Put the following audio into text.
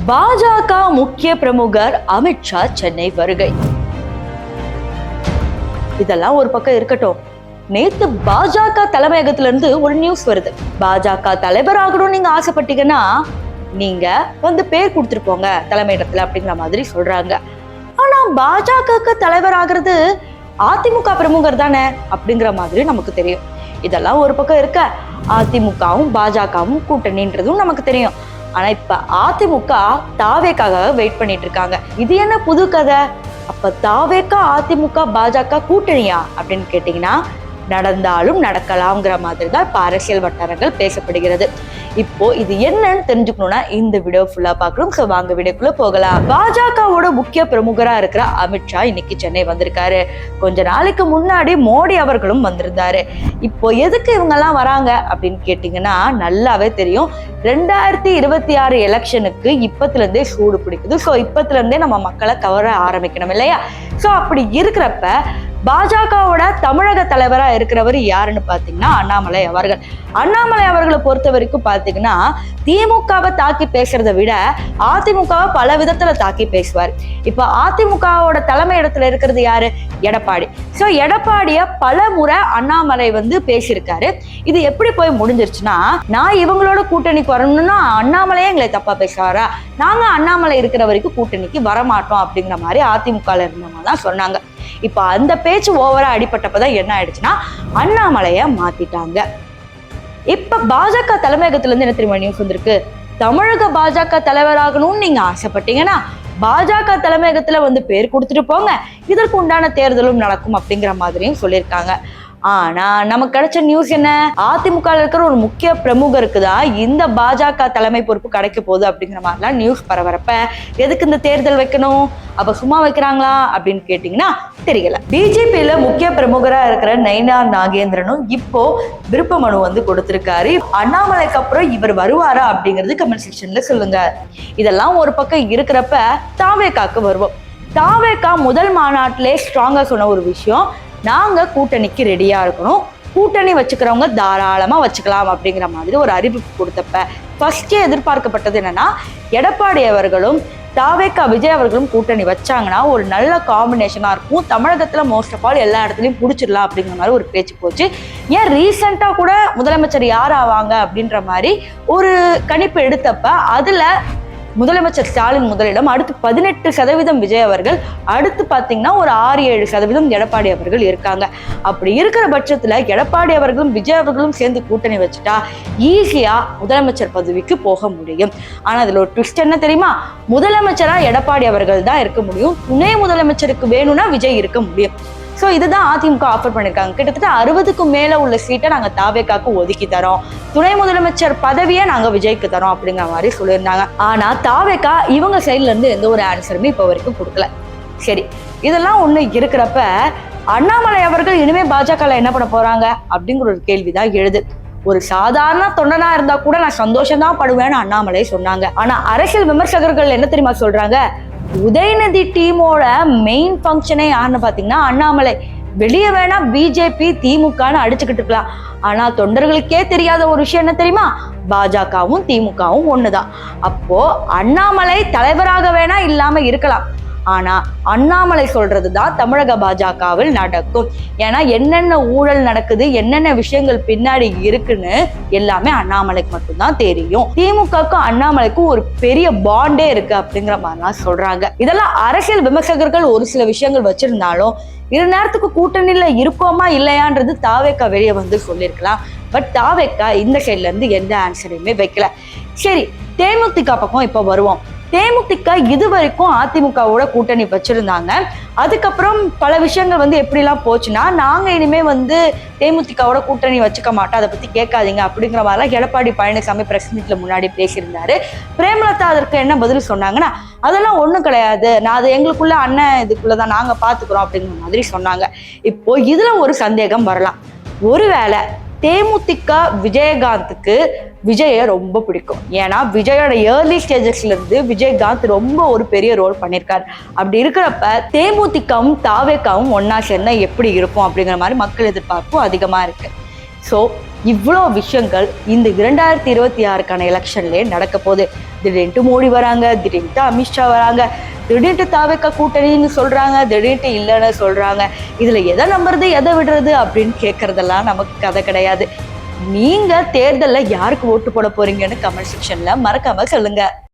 பாஜக முக்கிய பிரமுகர் அமித்ஷா சென்னை வருகை. இதெல்லாம் ஒரு பக்கம் இருக்கட்டும், நேத்து பாஜக தலைமையகத்திலிருந்து ஒரு நியூஸ் வருது. பாஜக தலைவர் ஆகணும் நீங்க ஆசைப்பட்டீங்கன்னா நீங்க வந்து பேர் கொடுத்துருப்போங்க தலைமையிடத்துல அப்படிங்கிற மாதிரி சொல்றாங்க. ஆனா பாஜக தலைவர் ஆகிறது அதிமுக பிரமுகர் தானே அப்படிங்கிற மாதிரி நமக்கு தெரியும். இதெல்லாம் ஒரு பக்கம் இருக்க, அதிமுகவும் பாஜகவும் கூட்டணின்றதும் நமக்கு தெரியும். ஆனா இப்ப அதிமுக தாவேக்காக வெயிட் பண்ணிட்டு இருக்காங்க. இது என்ன புது கதை? அப்ப தாவேக்கா அதிமுக பாஜக கூட்டணியா அப்படின்னு கேட்டீங்கன்னா நடந்தாலும் நடக்கலாம்ங்கிற மாதிரி தான் இப்ப அரசியல் வட்டாரங்கள் பேசப்படுகிறது. இப்போ இது என்னன்னு தெரிஞ்சுக்கணும்னா இந்த வீடியோ ஃபுல்லா பார்க்கணும். சோ வாங்க வீடியோக்குள்ள போகலாம். பாஜகவோட முக்கிய பிரமுகரா இருக்கிற அமித்ஷா இன்னைக்கு சென்னை வந்திருக்காரு. கொஞ்ச நாளைக்கு முன்னாடி மோடி அவர்களும் வந்திருந்தாரு. இப்போ எதுக்கு இவங்க எல்லாம் வராங்க அப்படின்னு கேட்டீங்கன்னா நல்லாவே தெரியும். 2026 எலெக்ஷனுக்கு இப்பத்துல இருந்தே சூடு பிடிக்குது. சோ இப்பத்துல இருந்தே நம்ம மக்களை கவர ஆரம்பிக்கணும் இல்லையா? சோ அப்படி இருக்கிறப்ப பாஜகவோட தமிழக தலைவரா இருக்கிறவர் யாருன்னு பாத்தீங்கன்னா அண்ணாமலை அவர்கள். அண்ணாமலை அவர்களை பொறுத்த வரைக்கும் பாத்தீங்கன்னா திமுகவை தாக்கி பேசுறதை விட அதிமுகவை பல விதத்துல தாக்கி பேசுவார். இப்ப அதிமுகவோட தலைமை இடத்துல இருக்கிறது யாரு? எடப்பாடி. சோ எடப்பாடிய பல முறை அண்ணாமலை வந்து பேசியிருக்காரு. இது எப்படி போய் முடிஞ்சிருச்சுன்னா, நான் இவங்களோட கூட்டணிக்கு வரணும்னா அண்ணாமலையே எங்களை தப்பா பேசுவாரா, நாங்க அண்ணாமலை இருக்கிற வரைக்கும் கூட்டணிக்கு வரமாட்டோம் அப்படிங்கிற மாதிரி அதிமுக இருந்தவங்க தான் சொன்னாங்க. இப்ப அந்த பேச்சு ஓவரா அடிபட்டப்பதான் என்ன ஆயிடுச்சுன்னா அண்ணாமலைய மாத்திட்டாங்க. இப்ப பாஜக தலைமையகத்துல இருந்து என்ன தெரியுமா நியூஸ் வந்திருக்கு? தமிழக பாஜக தலைவராகணும்னு நீங்க ஆசைப்பட்டீங்கன்னா பாஜக தலைமையகத்துல வந்து பேர் கொடுத்துட்டு போங்க, இதற்கு உண்டான தேர்தலும் நடக்கும் அப்படிங்கிற மாதிரியும் சொல்லியிருக்காங்க. ஆனா நமக்கு கிடைச்ச நியூஸ் என்ன? அதிமுக இருக்கிற ஒரு முக்கிய பிரமுகருக்கு தான் இந்த பாஜக தலைமை பொறுப்பு கிடைக்க போகுது அப்படிங்கிற மாதிரிலாம் நியூஸ் பரவரப்ப எதுக்கு இந்த தேர்தல் வைக்கணும்? அப்ப சும்மா வைக்கிறாங்களா அப்படின்னு கேட்டீங்கன்னா தெரியல. பிஜேபியில முக்கிய பிரமுகரா இருக்கிற நயினார் நாகேந்திரனும் இப்போ விருப்ப மனு வந்து கொடுத்திருக்காரு. அண்ணாமலைக்கு அப்புறம் இவர் வருவாரா அப்படிங்கிறது கமெண்ட் செக்ஷன்ல சொல்லுங்க. இதெல்லாம் ஒரு பக்கம் இருக்கிறப்ப தாவேக்காக்கு வருவோம். தாவேக்கா முதல் மாநாட்டிலே ஸ்ட்ராங்கா சொன்ன ஒரு விஷயம், நாங்க கூட்டணிக்கு ரெடியா இருக்கணும், கூட்டணி வச்சுக்கிறவங்க தாராளமா வச்சுக்கலாம் அப்படிங்கிற மாதிரி ஒரு அறிவிப்பு கொடுத்தப்ப ஃபர்ஸ்டே எதிர்பார்க்கப்பட்டது என்னன்னா எடப்பாடி அவர்களும் தாவேக்கா விஜய் அவர்களும் கூட்டணி வச்சாங்கன்னா ஒரு நல்ல காம்பினேஷனா இருக்கும், தமிழகத்துல மோஸ்ட் ஆஃப் ஆல் எல்லா இடத்துலயும் பிடிச்சிடலாம் அப்படிங்கிற மாதிரி ஒரு பேச்சு போச்சு. ஏன் ரீசெண்டா கூட முதலமைச்சர் யார் ஆவாங்க அப்படின்ற மாதிரி ஒரு கணிப்பு எடுத்தப்ப அதுல முதலமைச்சர் ஸ்டாலின் முதலிடம், அடுத்து 18% விஜய் அவர்கள், அடுத்து பாத்தீங்கன்னா ஒரு 6-7% எடப்பாடி அவர்கள் இருக்காங்க. அப்படி இருக்கிற பட்சத்துல எடப்பாடி அவர்களும் விஜய் அவர்களும் சேர்ந்து கூட்டணி வச்சுட்டா ஈஸியா முதலமைச்சர் பதவிக்கு போக முடியும். ஆனா அதுல ஒரு ட்விஸ்ட் என்ன தெரியுமா? முதலமைச்சரா எடப்பாடி அவர்கள் தான் இருக்க முடியும், துணை முதலமைச்சருக்கு வேணும்னா விஜய் இருக்க முடியும். ஸோ இதுதான் அதிமுக ஆஃபர் பண்ணியிருக்காங்க. கிட்டத்தட்ட 60க்கும் மேல உள்ள சீட்டை நாங்கள் தாவேக்காக்கு ஒதுக்கி தரோம், துணை முதலமைச்சர் பதவியை நாங்கள் விஜய்க்கு தரோம் அப்படிங்கிற மாதிரி சொல்லியிருந்தாங்க. ஆனா தாவேக்கா இவங்க சைட்ல இருந்து எந்த ஒரு ஆன்சருமே இப்போ வரைக்கும் கொடுக்கல. சரி, இதெல்லாம் ஒண்ணு இருக்கிறப்ப அண்ணாமலை அவர்கள் இனிமே பாஜக என்ன பண்ண போறாங்க அப்படிங்கிற ஒரு கேள்விதான் எழுது. ஒரு சாதாரண தொண்டனா இருந்தா கூட நான் சந்தோஷம் தான் படுவேன்னு அண்ணாமலை சொன்னாங்க. ஆனா அரசியல் விமர்சகர்கள் என்ன தெரியுமா சொல்றாங்க? உதயநிதி டீமோட மெயின் ஃபங்க்ஷனே யாருன்னு பாத்தீங்கன்னா அண்ணாமலை. வெளியே வேணா பிஜேபி திமுகன்னு அடிச்சுக்கிட்டு இருக்கலாம், ஆனா தொண்டர்களுக்கே தெரியாத ஒரு விஷயம் என்ன தெரியுமா? பாஜகவும் திமுகவும் ஒண்ணுதான். அப்போ அண்ணாமலை தலைவராக வேணா இல்லாம இருக்கலாம், ஆனா அண்ணாமலை சொல்றதுதான் தமிழக பாஜகவில் நடக்கும். ஏன்னா என்னென்ன ஊழல் நடக்குது, என்னென்ன விஷயங்கள் பின்னாடி இருக்குன்னு எல்லாமே அண்ணாமலைக்கு மட்டும்தான் தெரியும். திமுகக்கும் அண்ணாமலைக்கும் ஒரு பெரிய பாண்டே இருக்கு அப்படிங்கிற மாதிரிலாம் சொல்றாங்க. இதெல்லாம் அரசியல் விமர்சகர்கள் ஒரு சில விஷயங்கள் வச்சிருந்தாலும் இரு நேரத்துக்கு கூட்டணியில இருக்கோமா இல்லையான்றது தாவேக்கா வெளியே வந்து சொல்லியிருக்கலாம். பட் தாவேக்கா இந்த சைட்ல இருந்து எந்த ஆன்சரையுமே வைக்கல. சரி, தேமுதிக பக்கம் இப்ப வருவோம். தேமுதிக இது வரைக்கும் அதிமுகவோட கூட்டணி வச்சிருந்தாங்க. அதுக்கப்புறம் பல விஷயங்கள் வந்து எப்படிலாம் போச்சுன்னா, நாங்க இனிமே வந்து தேமுதிகவோட கூட்டணி வச்சுக்க மாட்டோம், அதை பத்தி கேட்காதீங்க அப்படிங்கிற மாதிரிலாம் எடப்பாடி பழனிசாமி பிரஸ் மீட்ல முன்னாடி பேசியிருந்தாரு. பிரேமலதா அதற்கு என்ன பதில் சொன்னாங்கன்னா, அதெல்லாம் ஒண்ணும் கிடையாது, நான் அது எங்களுக்குள்ள அண்ணன் இதுக்குள்ளதான் நாங்க பாத்துக்கிறோம் அப்படிங்கிற மாதிரி சொன்னாங்க. இப்போ இதுல ஒரு சந்தேகம் வரலாம். ஒருவேளை தேமுதிக விஜயகாந்துக்கு விஜய ரொம்ப பிடிக்கும். ஏன்னா விஜயோட ஏர்லி ஸ்டேஜஸ்ல இருந்து விஜயகாந்த் ரொம்ப ஒரு பெரிய ரோல் பண்ணியிருக்காரு. அப்படி இருக்கிறப்ப தேமுதிகவும் தாவேக்காவும் ஒன்னா சேர்ந்தா எப்படி இருக்கும் அப்படிங்கிற மாதிரி மக்கள் எதிர்பார்ப்பும் அதிகமா இருக்கு. ஸோ இவ்வளோ விஷயங்கள் இந்த 2026க்கான எலெக்ஷன்லேயே நடக்க போகுது. திடீர்னு மோடி வராங்க, திடீர்னு அமித்ஷா வராங்க, திடீர்னு தாவேக்கா கூட்டணின்னு சொல்றாங்க, திடீர்னு இல்லைன்னு சொல்றாங்க. இதுல எதை நம்புறது எதை விடுறது அப்படின்னு கேட்கறதெல்லாம் நமக்கு கதை கிடையாது. நீங்க தேர்தல்ல யாருக்கு ஓட்டு போட போறீங்கன்னு கமெண்ட் செக்ஷன்ல மறக்காம சொல்லுங்க.